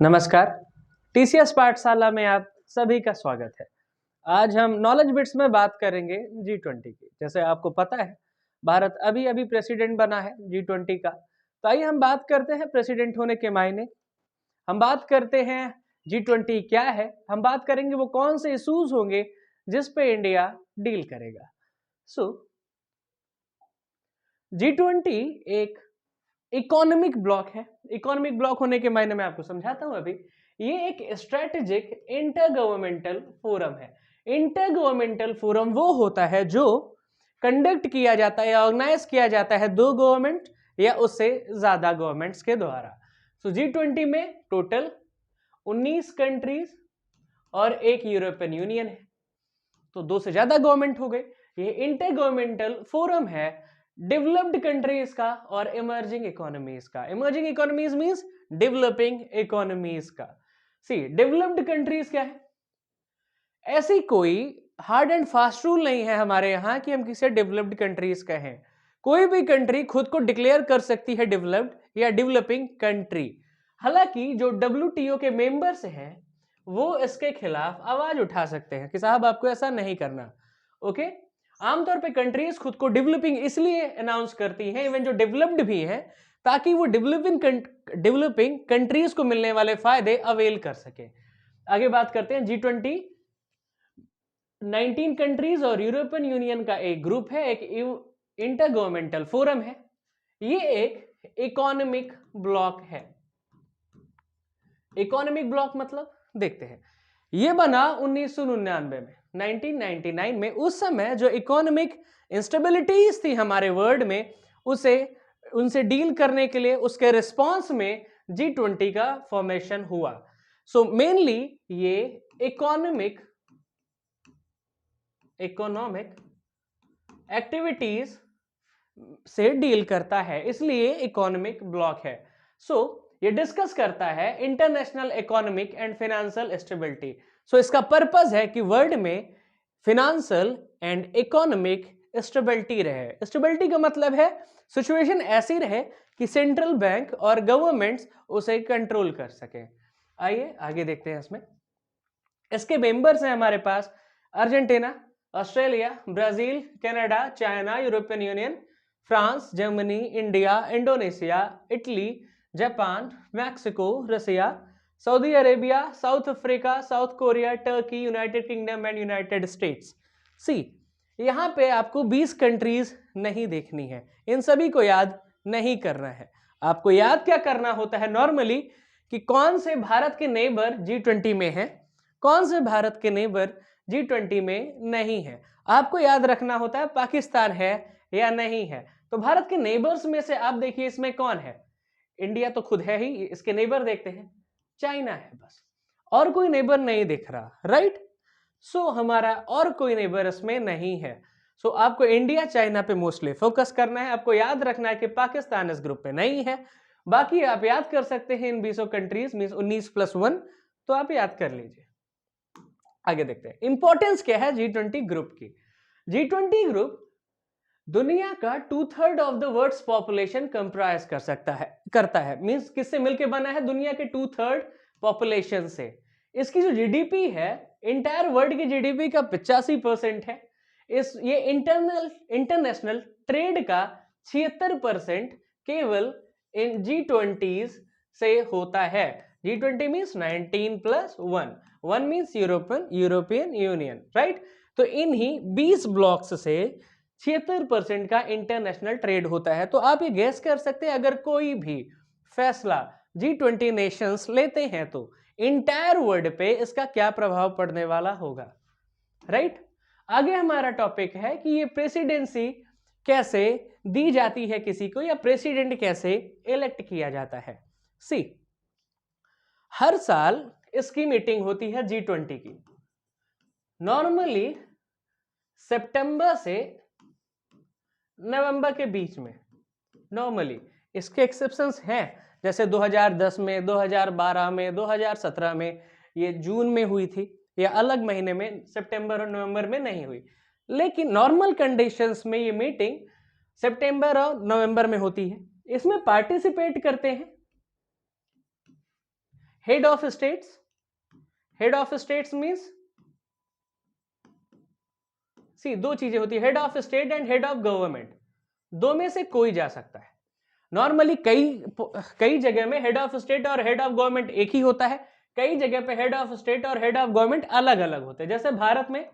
नमस्कार, टीसीएस पाठशाला में आप सभी का स्वागत है। आज हम नॉलेज बिट्स में बात करेंगे G20 की। जैसे आपको पता है, भारत अभी-अभी प्रेसिडेंट बना है G20 का। तो आइए हम बात करते हैं प्रेसिडेंट होने के मायने। हम बात करते हैं G20 क्या है, हम बात करेंगे वो कौन से इश्यूज होंगे जिस पे इंडिया डील करेगा। G20 एक इकोनॉमिक ब्लॉक है। इकोनॉमिक ब्लॉक होने के मायने में आपको समझाता हूं अभी। ये एक स्ट्रेटेजिक इंटर गवर्नमेंटल फोरम है। इंटर गवर्नमेंटल फोरम वो होता है जो कंडक्ट किया जाता है या ऑर्गेनाइज किया जाता है दो गवर्नमेंट या उससे ज्यादा गवर्नमेंट्स के द्वारा। G20 में टोटल 19 कंट्रीज और एक यूरोपियन यूनियन है, तो दो से ज्यादा गवर्नमेंट हो गए। ये इंटर गवर्नमेंटल फोरम है डेवलप्ड कंट्रीज का और इमर्जिंग इकोनॉमीज का। Emerging economies means developing economies का। सी डेवलप्ड कंट्रीज क्या है? ऐसी कोई हार्ड एंड फास्ट रूल नहीं है हमारे यहां कि हम किसे डेवलप्ड कंट्रीज कहें। कोई भी कंट्री खुद को डिक्लेयर कर सकती है डेवलप्ड या डेवलपिंग कंट्री। हालांकि जो WTO के मेंबर्स हैं वो इसके खिलाफ आवाज उठा सकते हैं कि साहब आपको ऐसा नहीं करना। ओके, आमतौर पे कंट्रीज खुद को डेवलपिंग इसलिए अनाउंस करती हैं, इवन जो डेवलप्ड भी हैं, ताकि वो डेवलपिंग कंट्रीज को मिलने वाले फायदे अवेल कर सके। आगे बात करते हैं G20 19 कंट्रीज और यूरोपियन यूनियन का एक ग्रुप है, एक इंटर गवर्नमेंटल फोरम है। ये एक इकोनॉमिक ब्लॉक है। इकोनॉमिक ब्लॉक मतलब देखते हैं, ये बना 1999 में, 1999 में। उस समय जो इकोनॉमिक इंस्टेबिलिटीज थी हमारे वर्ल्ड में, उनसे डील करने के लिए उसके रिस्पांस में G20 का फॉर्मेशन हुआ। मेनली ये इकोनॉमिक एक्टिविटीज से डील करता है, इसलिए इकोनॉमिक ब्लॉक है। ये डिस्कस करता है international economic and financial stability. इसका पर्पस है कि वर्ल्ड में फाइनेंशियल एंड इकोनॉमिक स्टेबिलिटी रहे। स्टेबिलिटी का मतलब है सिचुएशन ऐसी रहे कि सेंट्रल बैंक और गवर्नमेंट्स उसे कंट्रोल कर सके। आइए आगे देखते हैं। इसमें इसके मेंबर्स हैं हमारे पास Argentina, Australia, Brazil, Canada, China, European Union, France, Germany, India, Indonesia, Italy, Japan, Mexico, Russia, Saudi Arabia, South Africa, South Korea, Turkey, United Kingdom and United States. यहां पे आपको 20 कंट्रीज नहीं देखनी है, इन सभी को याद नहीं करना है। आपको याद क्या करना होता है नॉर्मली कि कौन से भारत के नेबर G20 में है, कौन से भारत के नेबर G20 में नहीं है। आपको याद रखना होता है पाकिस्तान है या नहीं है। तो भारत के नेबर्स में से आप देखिए इसमें कौन है? इंडिया तो खुद है ही, इसके नेबर देखते हैं, चाइना है बस, और कोई नेबर नहीं दिख रहा, राइट? हमारा और कोई नेबर इसमें नहीं है। आपको इंडिया चाइना पे मोस्टली फोकस करना है। आपको याद रखना है कि पाकिस्तान इस ग्रुप पे नहीं है। बाकी आप याद कर सकते हैं इन 20 कंट्रीज मींस 19+1, तो आप याद कर लीजिए। आगे देखते हैं इंपॉर्टेंस क्या है G20 ग्रुप की। G20 ग्रुप दुनिया का 2/3 of the world's population comprise करता है मींस किससे मिलके बना है? दुनिया के 2/3 पॉपुलेशन से। इसकी जो जीडीपी है इंटायर वर्ल्ड की जीडीपी का 85% है। ये इंटरनेशनल ट्रेड का 76% केवल इन G20 से होता है। G20 means 19+1, 1 means European union, right? तो इन्हीं 20 ब्लॉक्स से 76% का इंटरनेशनल ट्रेड होता है। तो आप ये गेस कर सकते हैं अगर कोई भी फैसला G20 नेशंस लेते हैं तो इंटायर वर्ल्ड पे इसका क्या प्रभाव पड़ने वाला होगा, राइट? आगे हमारा टॉपिक है कि ये प्रेसिडेंसी कैसे दी जाती है किसी को, या प्रेसिडेंट कैसे इलेक्ट किया जाता है। हर साल इसकी मीटिंग होती है G20 की, नॉर्मली सितंबर से नवंबर के बीच में। नॉर्मली इसके एक्सेप्शंस हैं, जैसे 2010 में, 2012 में, 2017 में ये जून में हुई थी, या अलग महीने में सितंबर और नवंबर में नहीं हुई। लेकिन नॉर्मल कंडीशंस में ये मीटिंग सितंबर और नवंबर में होती है। इसमें पार्टिसिपेट करते हैं head of states, head of states means see दो चीजें होती है, head of state and head of government, दो में से कोई जा सकता है। नॉर्मली कई जगह में हेड ऑफ स्टेट और हेड ऑफ गवर्नमेंट एक ही होता है, कई जगह पे हेड ऑफ स्टेट और हेड ऑफ गवर्नमेंट अलग अलग होते हैं। जैसे भारत में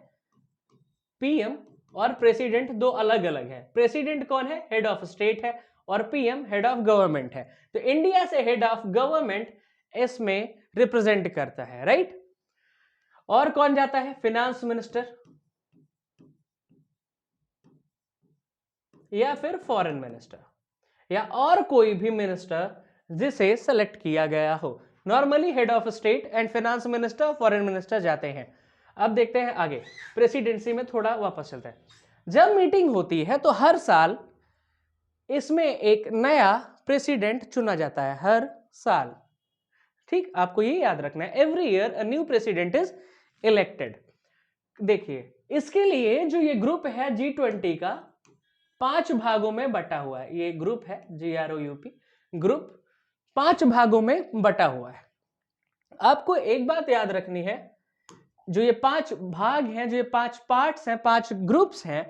पीएम और प्रेसिडेंट दो अलग अलग है। प्रेसिडेंट कौन है? हेड ऑफ स्टेट है, और पीएम हेड ऑफ गवर्नमेंट है। तो इंडिया से हेड ऑफ गवर्नमेंट इसमें रिप्रेजेंट करता है, राइट। और कौन जाता है? फिनांस मिनिस्टर या फिर फॉरेन मिनिस्टर या और कोई भी मिनिस्टर जिसे सेलेक्ट किया गया हो। Normally head of state and finance minister, foreign minister जाते हैं। अब देखते हैं आगे, प्रेसिडेंसी में थोड़ा वापस चलते हैं। जब मीटिंग होती है तो हर साल इसमें एक नया प्रेसिडेंट चुना जाता है, हर साल। ठीक, आपको ये याद रखना है, every year a new president is elected. देखिए, इसके लिए जो ये ग्रुप है G20 का 5 भागों में बटा हुआ है। ये ग्रुप है GROUP ग्रुप 5 भागों में बटा हुआ है। आपको एक बात याद रखनी है, जो ये 5 भाग हैं, जो ये 5 पार्ट्स हैं, 5 ग्रुप्स हैं,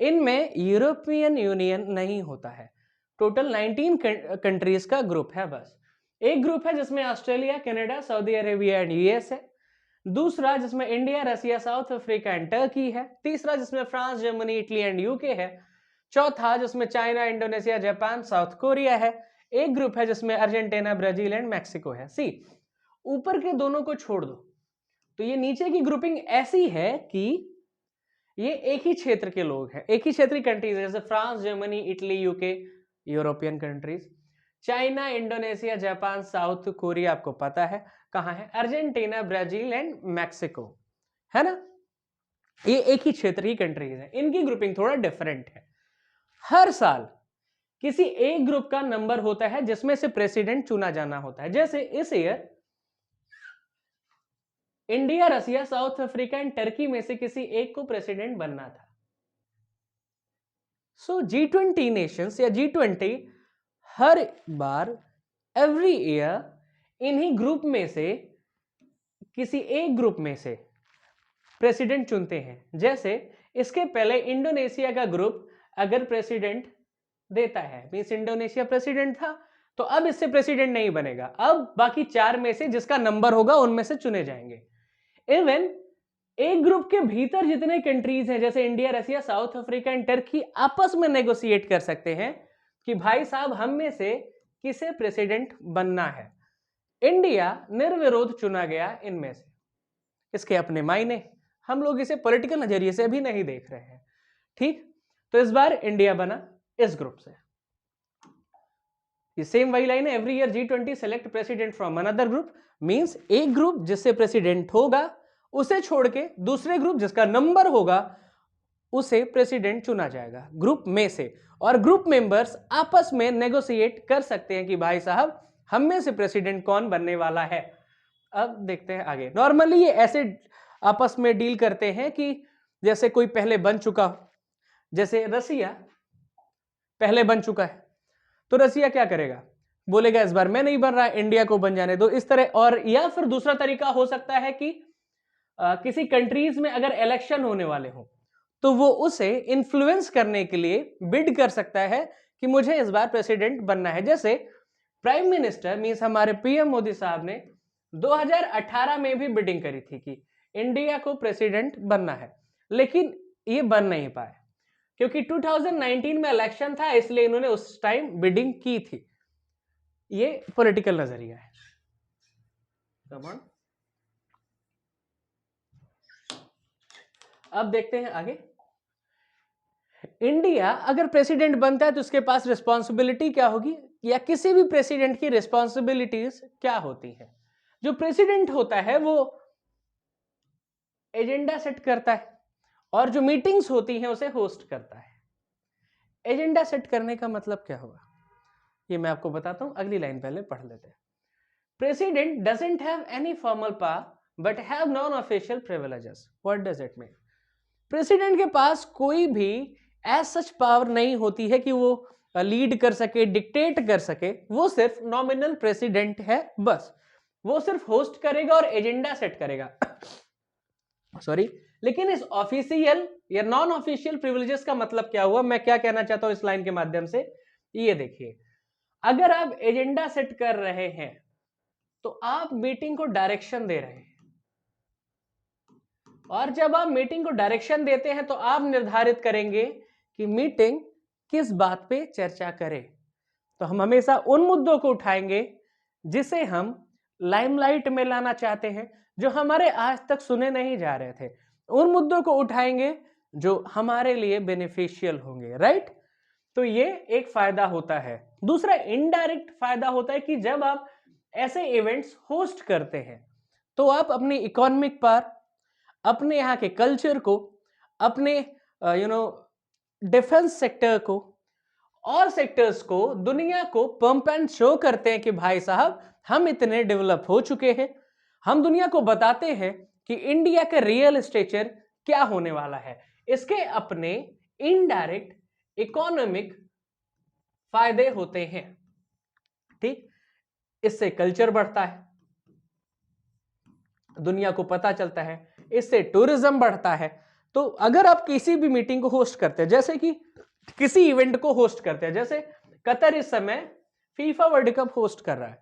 इनमें यूरोपियन यूनियन नहीं होता है। टोटल 19 कंट्रीज का ग्रुप है बस। एक ग्रुप है जिसमें Australia, Canada, Saudi Arabia and US है। दूसरा जिसमें India, Russia, South Africa and Turkey है। तीसरा जिसमें France, Germany, Italy and UK है। चौथा जिसमें China, Indonesia, Japan, South Korea है। एक ग्रुप है जिसमें अर्जेंटीना, ब्राजील एंड मैक्सिको है। सी, ऊपर के दोनों को छोड़ दो तो ये नीचे की ग्रुपिंग ऐसी है कि ये एक ही क्षेत्र के लोग हैं, एक ही क्षेत्रीय कंट्रीज, जैसे France, Germany, Italy, UK, European countries. China, Indonesia, Japan, South Korea आपको पता है कहां है, अर्जेंटीना, ब्राजील एंड मैक्सिको, है ना। ये एक ही क्षेत्र की कंट्रीज है। इनकी ग्रुपिंग थोड़ा डिफरेंट है। हर साल किसी एक ग्रुप का नंबर होता है जिसमें से प्रेसिडेंट चुना जाना होता है। जैसे इस year India, Russia, South Africa and Turkey में से किसी एक को प्रेसिडेंट बनना था। सो G20 नेशंस या G20 हर बार एवरी ईयर इन्हीं ग्रुप में से किसी एक ग्रुप में से प्रेसिडेंट चुनते हैं। जैसे इसके पहले इंडोनेशिया का ग्रुप अगर प्रेसिडेंट देता है, मींस इंडोनेशिया प्रेसिडेंट था, तो अब इससे प्रेसिडेंट नहीं बनेगा। अब बाकी 4 में से जिसका नंबर होगा उनमें से चुने जाएंगे। इवन एक ग्रुप के भीतर जितने कंट्रीज हैं, जैसे India, Russia, South Africa and Turkey, आपस में नेगोशिएट कर सकते हैं कि भाई साहब हम में से किसे प्रेसिडेंट बनना है। इंडिया निर्विरोध चुना गया इनमें से। इसके अपने मायने, हम लोग इसे पॉलिटिकल नजरिए से भी नहीं देख रहे हैं। ठीक, तो इस बार इंडिया बना इस ग्रुप से। ये सेम वही लाइन है, every year G20 select president from another group, means एक ग्रुप जिससे प्रेसिडेंट होगा उसे छोड़ के दूसरे ग्रुप जिसका नंबर होगा उसे प्रेसिडेंट चुना जाएगा ग्रुप में से। और ग्रुप मेंबर्स आपस में नेगोशिएट कर सकते हैं कि भाई साहब हम में से प्रेसिडेंट कौन बनने वाला है। अब देखते हैं आगे। नॉर्मली ये ऐसे आपस में डील करते हैं कि जैसे कोई पहले बन चुका हो, जैसे रसिया पहले बन चुका है तो रसिया क्या करेगा, बोलेगा इस बार मैं नहीं बन रहा, इंडिया को बन जाने दो, इस तरह। और या फिर दूसरा तरीका हो सकता है कि किसी कंट्रीज में अगर इलेक्शन होने वाले हो तो वो उसे इन्फ्लुएंस करने के लिए बिड कर सकता है कि मुझे इस बार प्रेसिडेंट बनना है। जैसे प्राइम मिनिस्टर मींस हमारे पीएम मोदी साहब ने 2018 में भी बिडिंग करी थी कि इंडिया को प्रेसिडेंट बनना है, लेकिन ये बन नहीं पाए क्योंकि 2019 में इलेक्शन था, इसलिए इन्होंने उस टाइम बिडिंग की थी। ये पॉलिटिकल नजरिया है। अब देखते हैं आगे। इंडिया अगर प्रेसिडेंट बनता है तो उसके पास रिस्पॉन्सिबिलिटी क्या होगी, या किसी भी प्रेसिडेंट की रिस्पॉन्सिबिलिटीज क्या होती है। जो प्रेसिडेंट होता है वो एजेंडा सेट करता है और जो मीटिंग्स होती हैं उसे होस्ट करता है। एजेंडा सेट करने का मतलब क्या होगा ये मैं आपको बताता हूं, अगली लाइन पहले पढ़ लेते हैं। President doesn't have any formal power but have non official privileges. What does it mean? President के पास कोई भी एज सच पावर नहीं होती है कि वो लीड कर सके, डिक्टेट कर सके। वो सिर्फ नॉमिनल प्रेसिडेंट है बस। वो सिर्फ होस्ट करेगा और एजेंडा सेट करेगा सॉरी। लेकिन इस ऑफिशियल या नॉन ऑफिशियल प्रिविलेजेस का मतलब क्या हुआ, मैं क्या कहना चाहता हूं इस लाइन के माध्यम से, ये देखिए, अगर आप एजेंडा सेट कर रहे हैं तो आप मीटिंग को डायरेक्शन दे रहे हैं, और जब आप मीटिंग को डायरेक्शन देते हैं तो आप निर्धारित करेंगे कि मीटिंग किस बात पे चर्चा करे। तो हम हमेशा उन मुद्दों को उठाएंगे जिसे हम लाइमलाइट में लाना चाहते हैं, जो हमारे आज तक सुने नहीं जा रहे थे, उन मुद्दों को उठाएंगे जो हमारे लिए बेनिफिशियल होंगे, राइट। तो ये एक फायदा होता है। दूसरा इनडायरेक्ट फायदा होता है कि जब आप ऐसे इवेंट्स होस्ट करते हैं तो आप अपनी इकोनॉमिक पावर, अपने यहाँ के कल्चर को, अपने डिफेंस सेक्टर को और सेक्टर्स को, दुनिया को पंप एंड शो करते हैं कि भाई साहब हम इतने डेवलप हो चुके हैं। हम दुनिया को बताते हैं कि इंडिया का रियल स्टेचर क्या होने वाला है। इसके अपने इनडायरेक्ट इकोनॉमिक फायदे होते हैं, ठीक। इससे कल्चर बढ़ता है, दुनिया को पता चलता है, इससे टूरिज्म बढ़ता है। तो अगर आप किसी भी मीटिंग को होस्ट करते हैं, जैसे कि किसी इवेंट को होस्ट करते हैं, जैसे कतर इस समय फीफा वर्ल्ड कप होस्ट कर रहा है,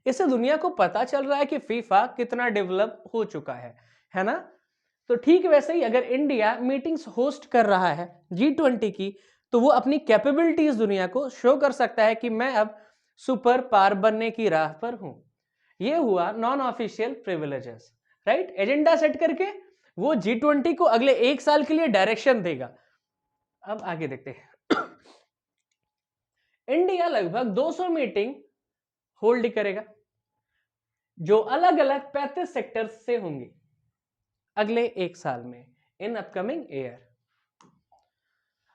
इससे दुनिया को पता चल रहा है कि फीफा कितना डेवलप हो चुका है ना। तो ठीक वैसे ही अगर इंडिया मीटिंग्स होस्ट कर रहा है G20 की, तो वो अपनी कैपेबिलिटीज दुनिया को शो कर सकता है कि मैं अब सुपर पावर बनने की राह पर हूं। ये हुआ non official privileges, right. Agenda set करके वो G20 को अगले 1 साल के लिए डायरेक्शन देगा। अब आगे देखते हैं इंडिया लगभग 200 मीटिंग होल्ड करेगा, जो अलग अलग 35 सेक्टर्स से होंगी अगले 1 साल में, इन अपकमिंग ईयर।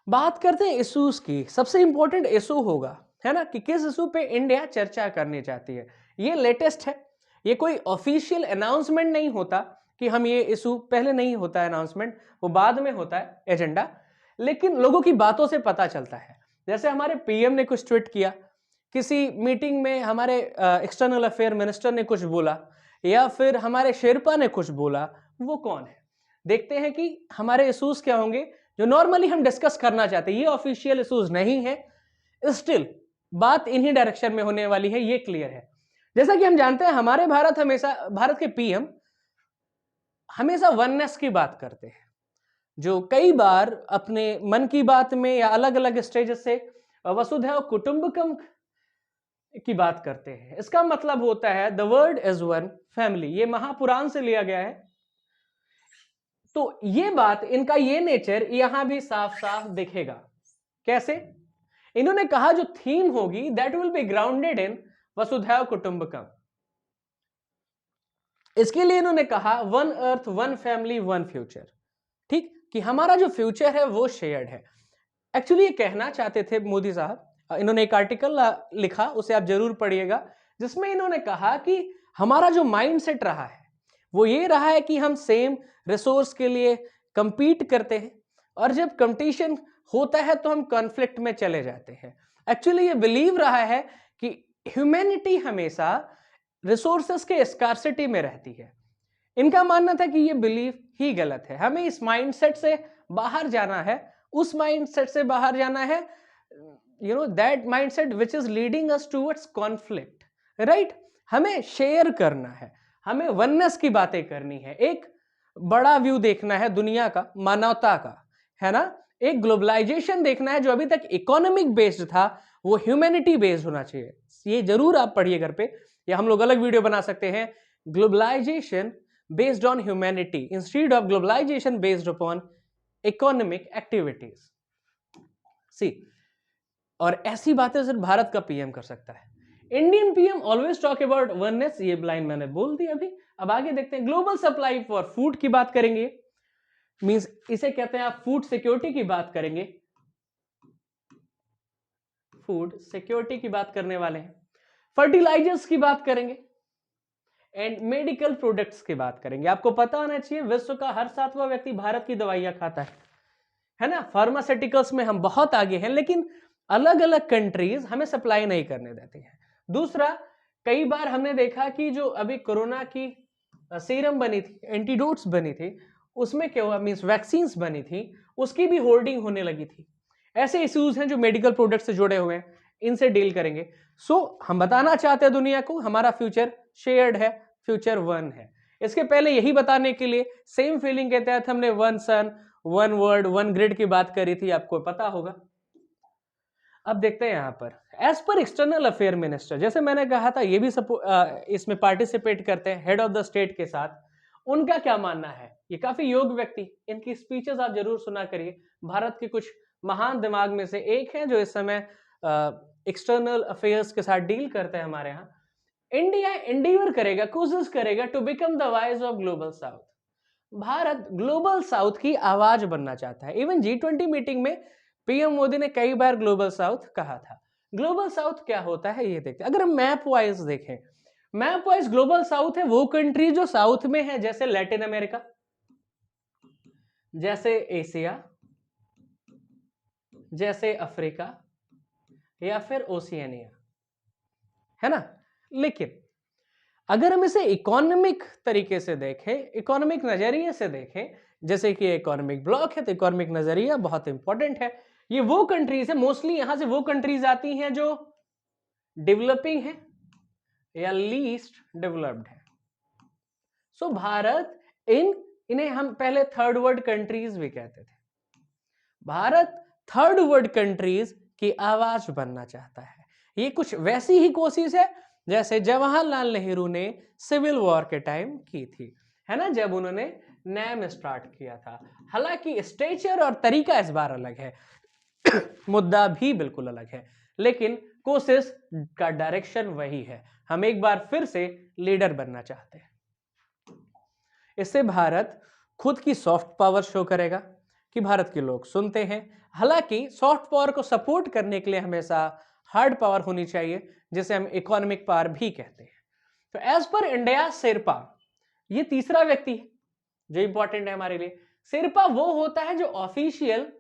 बात करते हैं इश्यूज की। सबसे इंपॉर्टेंट इशू होगा, है ना, कि किस इशू पे इंडिया चर्चा करनी चाहती है। ये लेटेस्ट है, ये कोई ऑफिशियल अनाउंसमेंट नहीं होता कि हम ये इशू, पहले नहीं होता है अनाउंसमेंट, वो बाद में होता है एजेंडा, लेकिन लोगों की बातों से पता चलता है। जैसे हमारे पीएम ने कुछ ट्वीट किया, किसी मीटिंग में हमारे एक्सटर्नल अफेयर मिनिस्टर ने कुछ बोला, या फिर हमारे शेरपा ने कुछ बोला, वो कौन है। देखते हैं कि हमारे इश्यूज क्या होंगे जो नॉर्मली हम डिस्कस करना चाहते हैं। ये ऑफिशियल इश्यूज नहीं है, स्टिल बात इन्हीं डायरेक्शन में होने वाली है, ये क्लियर है। जैसा कि हम जानते हैं हमारे भारत के पीएम हमेशा वननेस की बात करते हैं, जो कई बार अपने मन की बात में या अलग अलग स्टेजेस से वसुधैव कुटुंबकम की बात करते हैं। इसका मतलब होता है the world is one family, ये महापुराण से लिया गया है। तो ये बात, इनका ये नेचर यहां भी साफ साफ दिखेगा। कैसे? इन्होंने कहा जो थीम होगी that will be grounded in वसुधैव कुटुंबकम। इसके लिए इन्होंने कहा one earth one family one future, ठीक, कि हमारा जो फ्यूचर है वो शेयर्ड है। एक्चुअली ये कहना चाहते थे मोदी साहब, इन्होंने एक आर्टिकल लिखा, उसे आप जरूर पढ़िएगा, जिसमें इन्होंने कहा कि हमारा जो माइंडसेट रहा है वो ये रहा है कि हम सेम रिसोर्स के लिए कंपीट करते हैं, और जब कंपटीशन होता है तो हम कॉन्फ्लिक्ट में चले जाते हैं। एक्चुअली ये बिलीव रहा है कि ह्यूमैनिटी हमेशा रिसोर्सेस के स्कार्सिटी में रहती है। इनका मानना था कि ये बिलीव ही गलत है, हमें इस माइंडसेट से बाहर जाना है, उस माइंडसेट से बाहर जाना है, that mindset which is leading us towards conflict, right. हमें शेयर करना है, हमें वननेस की बातें करनी है, एक बड़ा व्यू देखना है दुनिया का, मानवता का, है ना। एक ग्लोबलाइजेशन देखना है, जो अभी तक इकोनॉमिक बेस्ड था वो ह्यूमैनिटी बेस्ड होना चाहिए। ये जरूर आप पढ़िए घर पे, या हम लोग अलग वीडियो बना सकते हैं, globalisation based on humanity instead of globalisation based upon economic activities. See, और ऐसी बातें सिर्फ भारत का पीएम कर सकता है। Indian PM always talk about oneness, ये लाइन मैंने बोल दी अभी। अब आगे देखते हैं, ग्लोबल सप्लाई फॉर फूड की बात करेंगे, मींस इसे कहते हैं आप फूड सिक्योरिटी की बात करेंगे, फूड सिक्योरिटी की बात करने वाले हैं, फर्टिलाइजर्स की बात करेंगे, एंड मेडिकल प्रोडक्ट्स की बात करेंगे। आपको पता होना चाहिए विश्व का हर 7वां व्यक्ति भारत की दवाइयां खाता है ना। फार्मास्यूटिकल्स में हम बहुत आगे हैं, लेकिन अलग अलग कंट्रीज हमें सप्लाई नहीं करने देती हैं। दूसरा, कई बार हमने देखा कि जो अभी कोरोना की सीरम बनी थी, एंटीडोट्स बनी थी, उसमें क्या हुआ, मींस वैक्सीन्स बनी थी, उसकी भी होर्डिंग होने लगी थी। ऐसे इश्यूज हैं जो मेडिकल प्रोडक्ट से जुड़े हुए हैं, इनसे डील करेंगे। सो हम बताना चाहते हैं दुनिया को हमारा फ्यूचर शेयर्ड है, फ्यूचर वन है। इसके पहले यही बताने के लिए सेम फीलिंग के तहत हमने वन सन, वन वर्ल्ड, वन ग्रिड की बात करी थी, आपको पता होगा। अब देखते हैं यहां पर as per external affair minister, जैसे मैंने कहा था ये भी इसमें पार्टिसिपेट करते हैं हेड ऑफ द स्टेट के साथ। उनका क्या मानना है, ये काफी योग्य व्यक्ति, इनकी स्पीचेस आप जरूर सुना करिए। भारत के कुछ महान दिमाग में से एक है जो इस समय एक्सटर्नल अफेयर्स के साथ डील करते हैं हमारे यहाँ। इंडिया एंडीवर करेगा, कोशिश करेगा to become the voice of global south. Bharat global south की आवाज बनना चाहता है। इवन G20 मीटिंग में पीएम मोदी ने कई बार ग्लोबल साउथ कहा था। ग्लोबल साउथ क्या होता है ये देखते हैं। अगर हम मैप वाइज देखें, मैप वाइज ग्लोबल साउथ है वो कंट्री जो साउथ में है, जैसे लैटिन अमेरिका, जैसे एशिया, जैसे अफ्रीका, या फिर ओशियानिया, है ना। लेकिन अगर हम इसे इकोनॉमिक तरीके से देखें, इकोनॉमिक नजरिए से देखें, जैसे कि इकोनॉमिक ब्लॉक है तो इकोनॉमिक नजरिया बहुत इंपॉर्टेंट है। ये वो कंट्रीज है, मोस्टली यहां से वो कंट्रीज आती हैं जो डेवलपिंग है या लीस्ट डेवलप्ड है। सो भारत इन्हें हम पहले थर्ड वर्ल्ड कंट्रीज भी कहते थे। भारत थर्ड वर्ल्ड कंट्रीज की आवाज बनना चाहता है। ये कुछ वैसी ही कोशिश है जैसे जवाहरलाल नेहरू ने सिविल वॉर के टाइम की थी, है ना, जब उन्होंने नैम स्टार्ट किया था। हालांकि स्ट्रेचर और तरीका इस बार अलग है मुद्दा भी बिल्कुल अलग है, लेकिन कोशिश का डायरेक्शन वही है। हम एक बार फिर से लीडर बनना चाहते हैं। इससे भारत खुद की सॉफ्ट पावर शो करेगा कि भारत के लोग सुनते हैं। हालांकि सॉफ्ट पावर को सपोर्ट करने के लिए हमेशा हार्ड पावर होनी चाहिए, जिसे हम इकोनॉमिक पावर भी कहते हैं। तो एज पर इंडिया शेरपा, ये तीसरा व्यक्ति है जो इंपॉर्टेंट है हमारे लिए। शेरपा वो होता है जो ऑफिशियल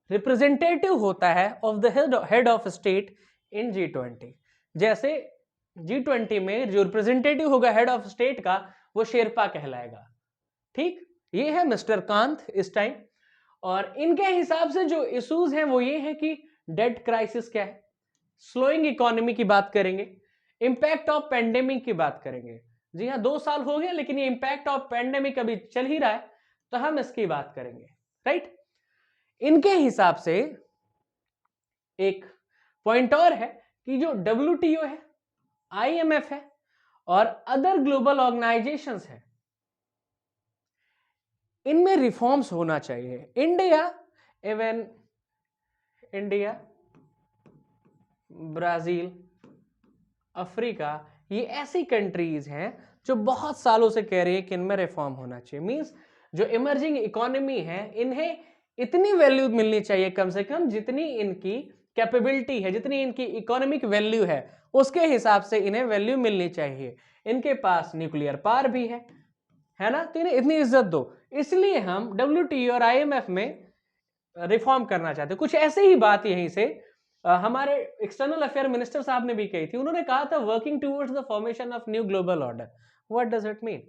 रिप्रेजेंटेटिव होता है of the head of state in G20। जैसे G20 में जो रिप्रेजेंटेटिव होगा हेड ऑफ स्टेट का, वो शेरपा कहलाएगा। ठीक, ये है मिस्टर कांत इस टाइम। और इनके हिसाब से जो इश्यूज हैं वो ये है कि डेट क्राइसिस क्या है, स्लोइंग इकोनॉमी की बात करेंगे, इंपैक्ट ऑफ पेंडेमिक की बात करेंगे। जी हाँ, 2 साल हो गए लेकिन ये इंपैक्ट ऑफ पेंडेमिक अभी चल ही रहा है, तो हम इसकी बात करेंगे, राइट। इनके हिसाब से एक पॉइंट और है कि जो WTO है, IMF है और अदर ग्लोबल ऑर्गेनाइजेशंस है, इनमें रिफॉर्म्स होना चाहिए। इंडिया, ब्राजील, अफ्रीका, ये ऐसी कंट्रीज हैं जो बहुत सालों से कह रही है कि इनमें रिफॉर्म होना चाहिए। मींस जो इमर्जिंग इकोनॉमी है, इन्हें इतनी वैल्यू मिलनी चाहिए कम से कम जितनी इनकी कैपेबिलिटी है, जितनी इनकी इकोनॉमिक वैल्यू है, उसके हिसाब से इन्हें वैल्यू मिलनी चाहिए। इनके पास न्यूक्लियर पावर भी है ना, तो इन्हें इतनी इज्जत दो। इसलिए हम WTO और IMF में रिफॉर्म करना चाहते हैं। कुछ ऐसे ही बात यहीं से हमारे एक्सटर्नल अफेयर मिनिस्टर साहब ने भी कही थी। उन्होंने कहा था working towards the formation of new global order. What does it mean?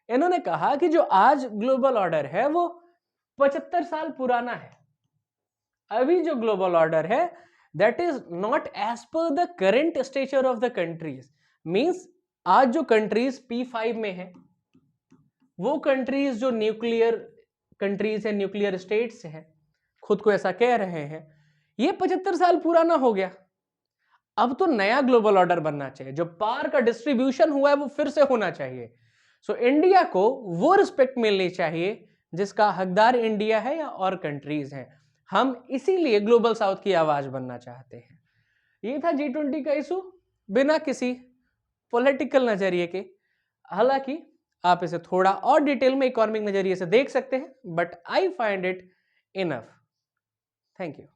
इन्होंने कहा कि जो आज ग्लोबल ऑर्डर है वो 75 साल पुराना है। अभी जो ग्लोबल ऑर्डर है that is not as per the current stature of the countries. Means आज जो कंट्रीज P5 में है, वो कंट्रीज जो न्यूक्लियर कंट्रीज है, न्यूक्लियर स्टेट्स हैं, खुद को ऐसा कह रहे हैं, ये 75 साल पुराना हो गया। अब तो नया ग्लोबल ऑर्डर बनना चाहिए, जो पावर का डिस्ट्रीब्यूशन हुआ है वो फिर से होना चाहिए। सो इंडिया को वो रिस्पेक्ट मिलनी चाहिए जिसका हकदार इंडिया है या और कंट्रीज हैं। हम इसीलिए ग्लोबल साउथ की आवाज बनना चाहते हैं। ये था G20 का इशू बिना किसी पॉलिटिकल नजरिए के। हालांकि आप इसे थोड़ा और डिटेल में इकोनॉमिक नजरिए से देख सकते हैं, but I find it enough. Thank you.